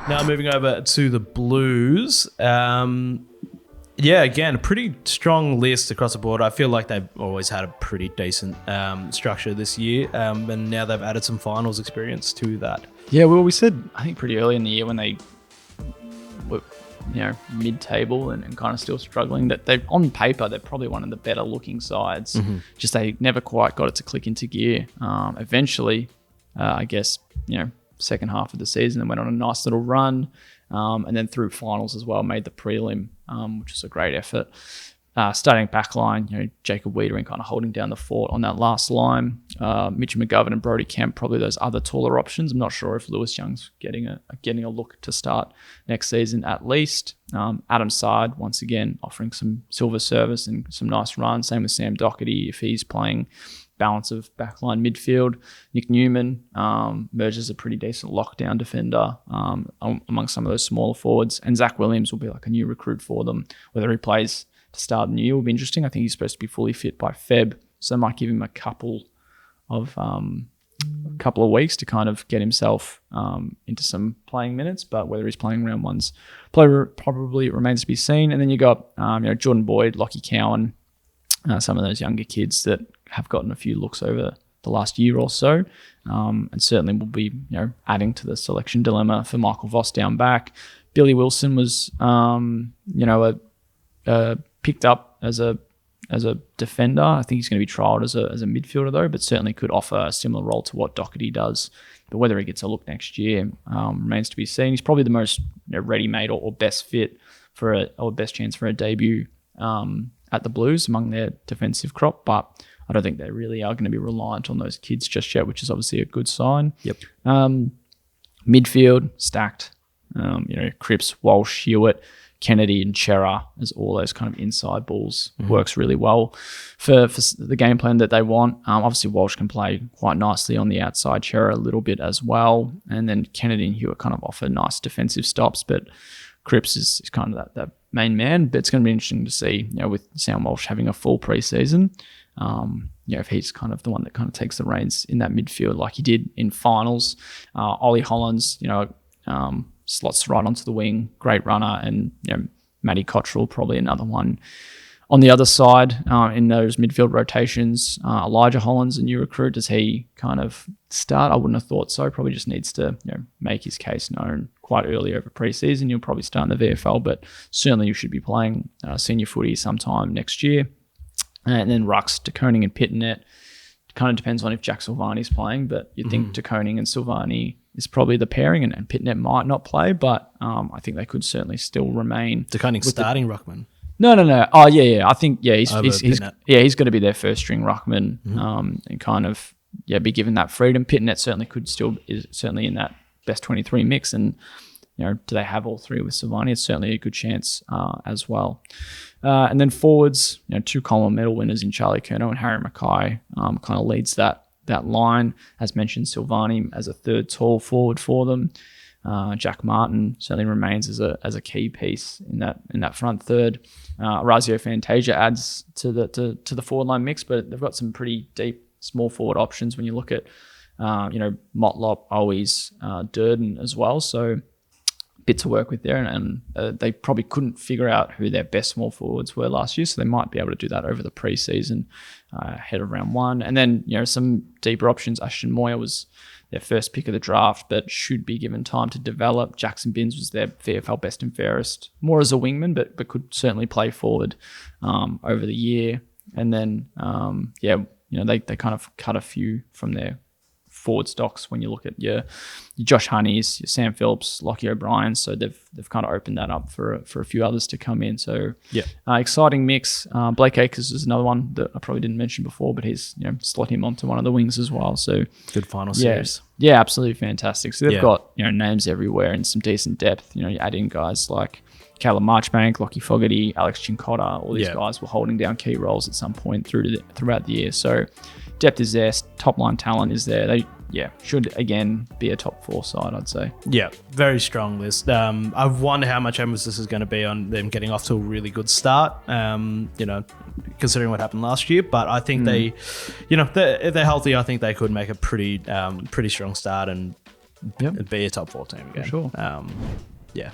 Now moving over to the Blues. Again, a pretty strong list across the board. I feel like they've always had a pretty decent structure this year, and now they've added some finals experience to that. Yeah, well, we said, I think pretty early in the year when they were, mid-table and kind of still struggling, that they, on paper, they're probably one of the better looking sides. Mm-hmm. Just they never quite got it to click into gear. Eventually, I guess, second half of the season and went on a nice little run, and then through finals as well, made the prelim, which was a great effort. Starting back line, Jacob Wiedering kind of holding down the fort on that last line. Mitch McGovern and Brodie Kemp, probably those other taller options. I'm not sure if Lewis Young's getting a look to start next season at least. Adam Sard, once again, offering some silver service and some nice runs. Same with Sam Doherty if he's playing balance of backline midfield. Nick Newman emerges a pretty decent lockdown defender among some of those smaller forwards. And Zach Williams will be like a new recruit for them. Whether he plays to start the new year will be interesting. I think he's supposed to be fully fit by Feb, so they might give him a couple of weeks to kind of get himself into some playing minutes. But whether he's playing round ones, probably remains to be seen. And then you got Jordan Boyd, Lockie Cowan, some of those younger kids that have gotten a few looks over the last year or so, and certainly will be adding to the selection dilemma for Michael Voss down back. Billy Wilson was picked up as a defender. I think he's going to be trialled as a midfielder though, but certainly could offer a similar role to what Doherty does. But whether he gets a look next year remains to be seen. He's probably the most ready-made or best fit or best chance for a debut at the Blues among their defensive crop, but I don't think they really are going to be reliant on those kids just yet, which is obviously a good sign. Yep. Midfield, stacked. Cripps, Walsh, Hewitt, Kennedy and Chera as all those kind of inside balls. Works really well for the game plan that they want. Obviously, Walsh can play quite nicely on the outside, Chera a little bit as well. And then Kennedy and Hewitt kind of offer nice defensive stops, but Cripps is kind of that main man. But it's going to be interesting to see, with Sam Walsh having a full preseason, if he's kind of the one that kind of takes the reins in that midfield like he did in finals. Ollie Hollins, slots right onto the wing, great runner, and Matty Cottrell probably another one on the other side in those midfield rotations. Elijah Hollins, a new recruit, does he kind of start? I wouldn't have thought so. Probably just needs to make his case known quite early over preseason. You'll probably start in the VFL, but certainly you should be playing senior footy sometime next year. And then Rucks, De Koning and Pitternet. Kind of depends on if Jack Silvani's playing, but you'd think De Koning and Silvani is probably the pairing, and Pitternet might not play, but I think they could certainly still remain. De Koning starting ruckman. No. Oh, yeah. I think he's going to be their first string ruckman, and kind of be given that freedom. Pitternet certainly is certainly in that best 23 mix, and do they have all three with Silvani? It's certainly a good chance as well. And then forwards, 2 Coleman medal winners in Charlie Curnow and Harry Mackay kind of leads that line. As mentioned, Silvani as a third tall forward for them. Jack Martin certainly remains as a key piece in that front third. Orazio Fantasia adds to the forward line mix, but they've got some pretty deep small forward options when you look at Motlop, Owies, Durden as well. So bit to work with there, and they probably couldn't figure out who their best small forwards were last year, so they might be able to do that over the preseason ahead of round one. And then some deeper options. Ashton Moyer was their first pick of the draft, but should be given time to develop. Jackson Binns was their VFL best and fairest, more as a wingman, but could certainly play forward over the year. And then they kind of cut a few from their forward stocks when you look at your Josh Honeys, your Sam Phillips, Lockie O'Brien. So they've kind of opened that up for a few others to come in. So exciting mix. Blake Acres is another one that I probably didn't mention before, but he's slot him onto one of the wings as well. So good final series. Yeah, absolutely fantastic. So they've got names everywhere and some decent depth. You add in guys like Caleb Marchbank, Lockie Fogarty, Alex Chincotta. All these guys were holding down key roles at some point throughout the year. So depth is there, top line talent is there. They should again be a top 4 side, I'd say. Yeah, very strong list. I wonder how much emphasis is going to be on them getting off to a really good start. Considering what happened last year, but I think if they're healthy, I think they could make a pretty strong start and Yep. and be a top 4 team again. For sure. Yeah.